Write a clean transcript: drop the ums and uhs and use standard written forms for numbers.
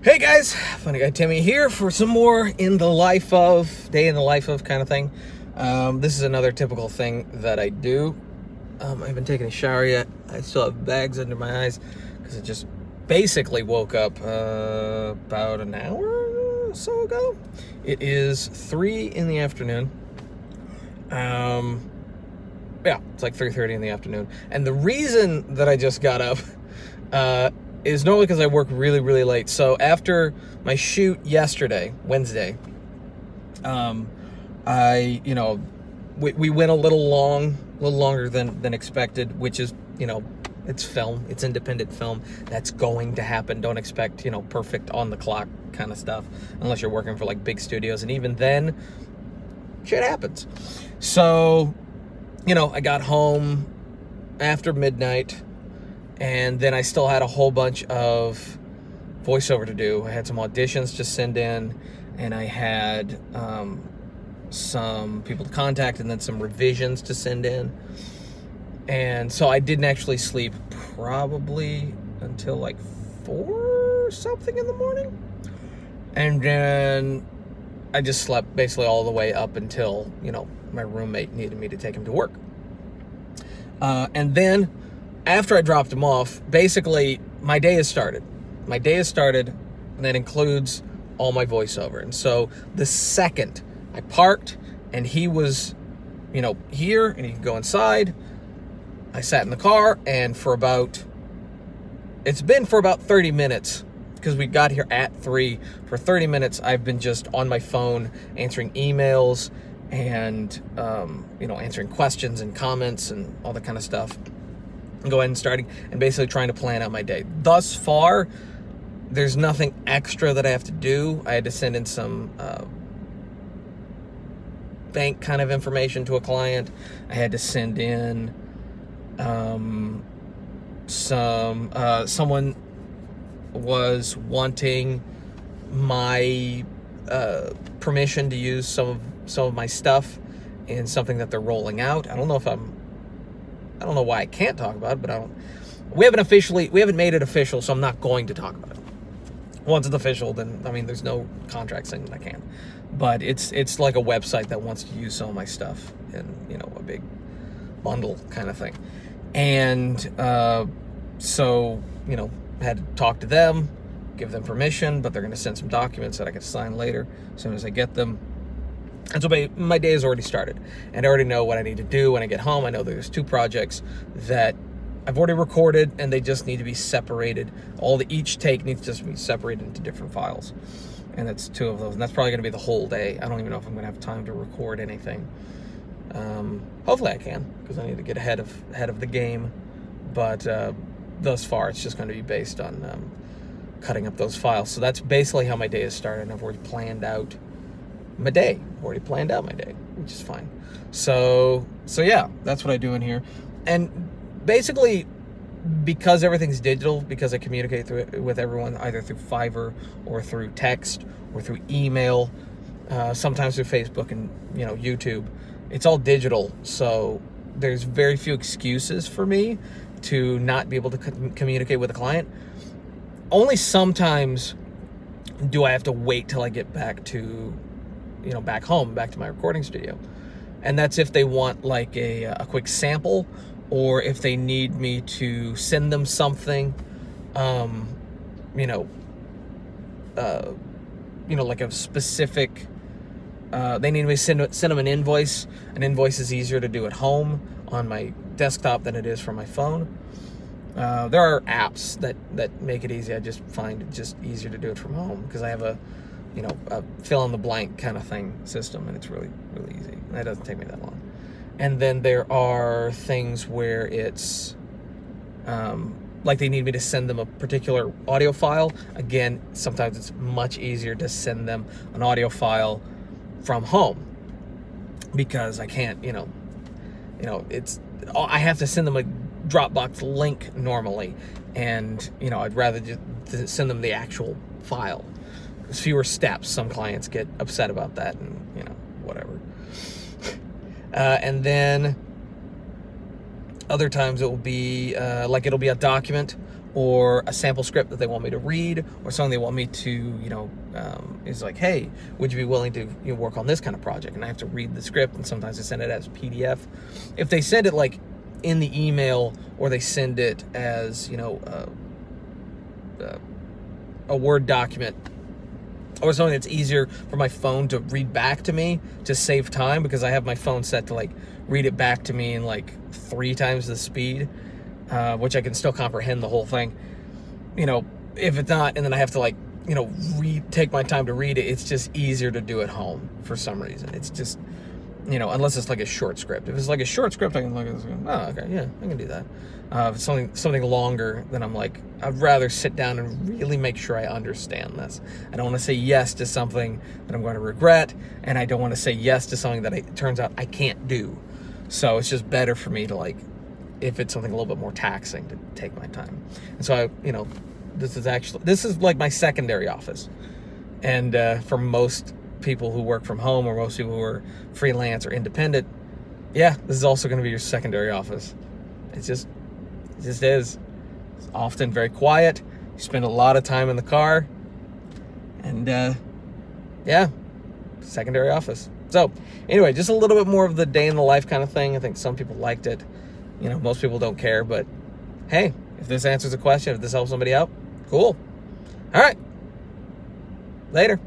Hey guys, Funny Guy Timmy here for some more day in the life of kind of thing. This is another typical thing that I do. I haven't taken a shower yet. I still have bags under my eyes because I just basically woke up about an hour or so ago. It is 3 in the afternoon. Yeah, it's like 3:30 in the afternoon. And the reason that I just got up is normally because I work really, really late. So after my shoot yesterday, Wednesday, we went a little longer than expected, which is, it's film, it's independent film. That's going to happen. Don't expect, perfect on the clock kind of stuff, unless you're working for like big studios. And even then, shit happens. So, I got home after midnight, and then I still had a whole bunch of voiceover to do. I had some auditions to send in, and I had some people to contact, and then some revisions to send in. And so I didn't actually sleep probably until like 4 or something in the morning. And then I just slept basically all the way up until, my roommate needed me to take him to work. And then after I dropped him off, basically my day has started. My day has started, and that includes all my voiceover. And so the second I parked and he was, here and he could go inside, I sat in the car, and it's been for about 30 minutes, because we got here at 3. For 30 minutes, I've been just on my phone answering emails and, answering questions and comments and all that kind of stuff. And go ahead and starting and basically trying to plan out my day. Thus far, there's nothing extra that I have to do. I had to send in some bank kind of information to a client. I had to send in someone was wanting my permission to use some of my stuff in something that they're rolling out. I don't know why I can't talk about it, but we haven't made it official, so I'm not going to talk about it. Once it's official, then, there's no contract saying that I can. But it's like a website that wants to use some of my stuff in, a big bundle kind of thing. And so, I had to talk to them, give them permission, but they're going to send some documents that I can sign later as soon as I get them. And so my day has already started, and I already know what I need to do when I get home. I know there's 2 projects that I've already recorded, and they just need to be separated. Each take needs to just be separated into different files, and that's 2 of those. And that's probably going to be the whole day. I don't even know if I'm going to have time to record anything. Hopefully I can, because I need to get ahead of the game. But thus far, it's just going to be based on cutting up those files. So that's basically how my day has started, and I've already planned out my day. Which is fine. So yeah, that's what I do in here. And basically, because everything's digital, because I communicate with everyone either through Fiverr or through text or through email, sometimes through Facebook and YouTube, it's all digital. So there's very few excuses for me to not be able to communicate with a client. Only sometimes do I have to wait till I get back to back home, back to my recording studio. And that's if they want like a quick sample, or if they need me to send them something, like a specific, they need me to send them an invoice. An invoice is easier to do at home on my desktop than it is from my phone. There are apps that make it easy. I just find it just easier to do it from home, because I have a fill in the blank kind of thing system, and it's really, really easy. And that doesn't take me that long. And then there are things where it's like they need me to send them a particular audio file. Again, sometimes it's much easier to send them an audio file from home, because I can't, I have to send them a Dropbox link normally, and I'd rather just send them the actual file. There's fewer steps. Some clients get upset about that, and whatever. And then other times it will be it'll be a document, or a sample script that they want me to read, or something they want me to, you know, is like, hey, would you be willing to, you know, work on this kind of project? And I have to read the script, and sometimes they send it as PDF. If they send it like in the email, or they send it as, you know, a Word document, or something that's easier for my phone to read back to me to save time, because I have my phone set to like read it back to me in like 3 times the speed, which I can still comprehend the whole thing. You know, if it's not, and then I have to like, you know, take my time to read it, it's just easier to do at home for some reason. It's just, you know, unless it's like a short script. If it's like a short script, I can look at this and go, oh, okay, yeah, I can do that. If it's something longer, then I'm like, I'd rather sit down and really make sure I understand this. I don't want to say yes to something that I'm going to regret, and I don't want to say yes to something that it turns out I can't do. So it's just better for me to, like, if it's something a little bit more taxing, to take my time. And so I, you know, this is like my secondary office. And for most people who work from home, or most people who are freelance or independent, yeah, this is also going to be your secondary office. It just is. It's often very quiet. You spend a lot of time in the car, and yeah, secondary office. So anyway, just a little bit more of the day in the life kind of thing. I think some people liked it. You know, most people don't care, but hey, if this answers a question, if this helps somebody out, cool. All right, later.